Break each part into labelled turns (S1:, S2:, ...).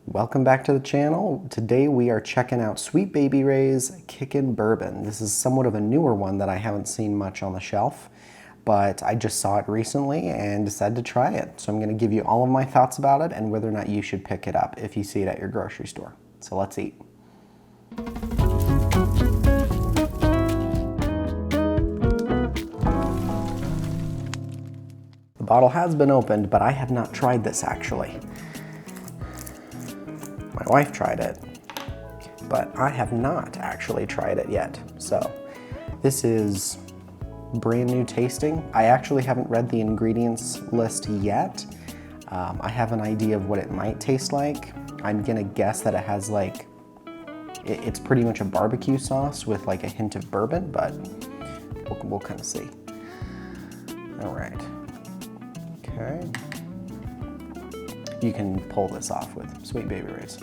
S1: Welcome back to the channel. Today we are checking out Sweet Baby Ray's Kickin Bourbon. This is somewhat of a newer one that I haven't seen much on the shelf, but I just saw it recently and decided to try it. So I'm going to give you all of my thoughts about it and whether or not you should pick it up if you see it at your grocery store. So let's eat. The bottle has been opened, but I have not tried this actually. My wife tried it, but I have not actually tried it yet. So this is brand new tasting. I actually haven't read the ingredients list yet. I have an idea of what it might taste like. I'm gonna guess that it has like, it's pretty much a barbecue sauce with like a hint of bourbon, but we'll kind of see. All right, okay. You can pull this off with Sweet Baby Ray's.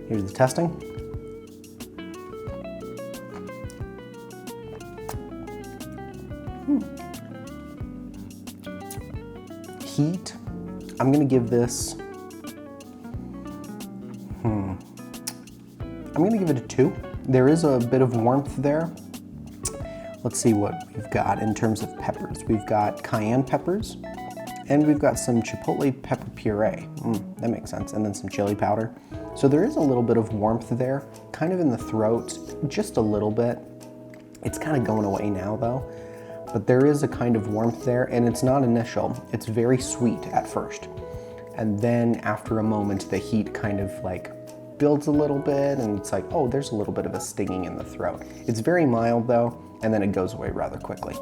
S1: Here's the testing. Heat, I'm gonna give this, I'm gonna give it a 2. There is a bit of warmth there. Let's see what we've got in terms of peppers. We've got cayenne peppers, and we've got some chipotle pepper puree. That makes sense. And then some chili powder. So there is a little bit of warmth there, kind of in the throat, just a little bit. It's kind of going away now though, but there is a kind of warmth there, and it's not initial. It's very sweet at first. And then after a moment, the heat kind of like builds a little bit, and it's like, oh, there's a little bit of a stinging in the throat. It's very mild though, and then it goes away rather quickly.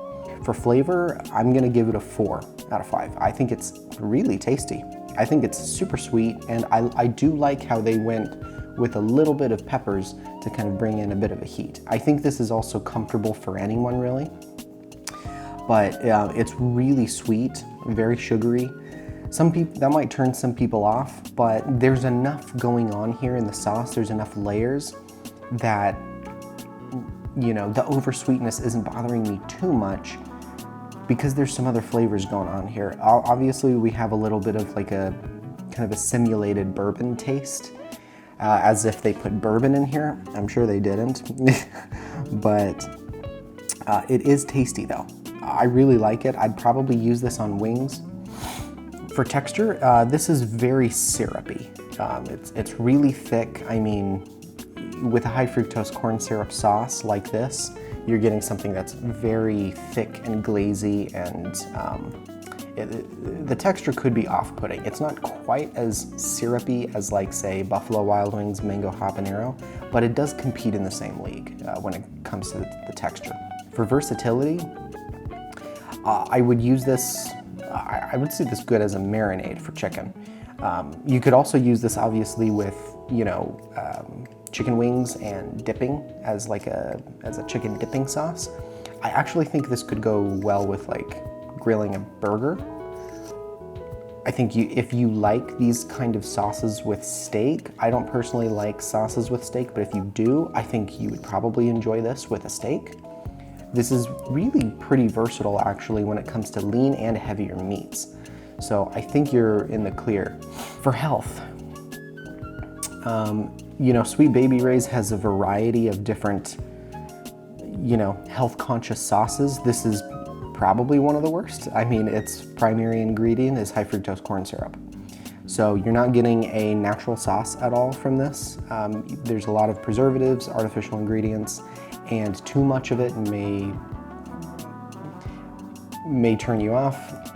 S1: For flavor, I'm gonna give it a 4 out of 5. I think it's really tasty. I think it's super sweet, and I do like how they went with a little bit of peppers to kind of bring in a bit of a heat. I think this is also comfortable for anyone really, but it's really sweet, very sugary. Some people, that might turn some people off, but there's enough going on here in the sauce, there's enough layers that, you know, the oversweetness isn't bothering me too much, because there's some other flavors going on here. Obviously, we have a little bit of like a kind of a simulated bourbon taste, as if they put bourbon in here. I'm sure they didn't, but it is tasty though. I really like it. I'd probably use this on wings. For texture, this is very syrupy. It's really thick. I mean, with a high fructose corn syrup sauce like this, you're getting something that's very thick and glazy, and the texture could be off-putting. It's not quite as syrupy as like say Buffalo Wild Wings Mango Habanero, but it does compete in the same league when it comes to the texture. For versatility, I would use this, I would see this good as a marinade for chicken. You could also use this obviously with, you know, chicken wings and dipping as like a chicken dipping sauce. I actually think this could go well with like grilling a burger. I think if you like these kind of sauces with steak, I don't personally like sauces with steak, but if you do, I think you would probably enjoy this with a steak. This is really pretty versatile actually when it comes to lean and heavier meats. So I think you're in the clear. For health, you know, Sweet Baby Ray's has a variety of different, you know, health conscious sauces. This is probably one of the worst. I mean, its primary ingredient is high fructose corn syrup. So you're not getting a natural sauce at all from this. There's a lot of preservatives, artificial ingredients, and too much of it may turn you off.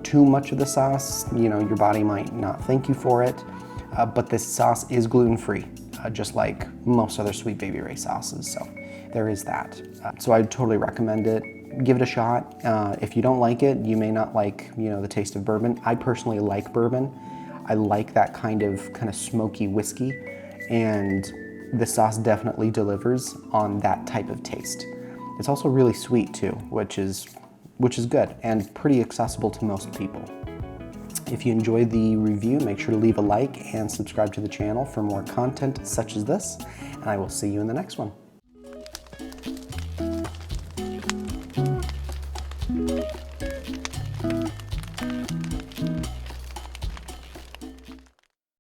S1: Too much of the sauce, you know, your body might not thank you for it. But this sauce is gluten-free, just like most other Sweet Baby Ray sauces, so there is that. So I'd totally recommend it. Give it a shot. If you don't like it, you may not like, you know, the taste of bourbon. I personally like bourbon. I like that kind of smoky whiskey, and the sauce definitely delivers on that type of taste. It's also really sweet too, which is good and pretty accessible to most people. If you enjoyed the review, make sure to leave a like and subscribe to the channel for more content such as this, and I will see you in the next one.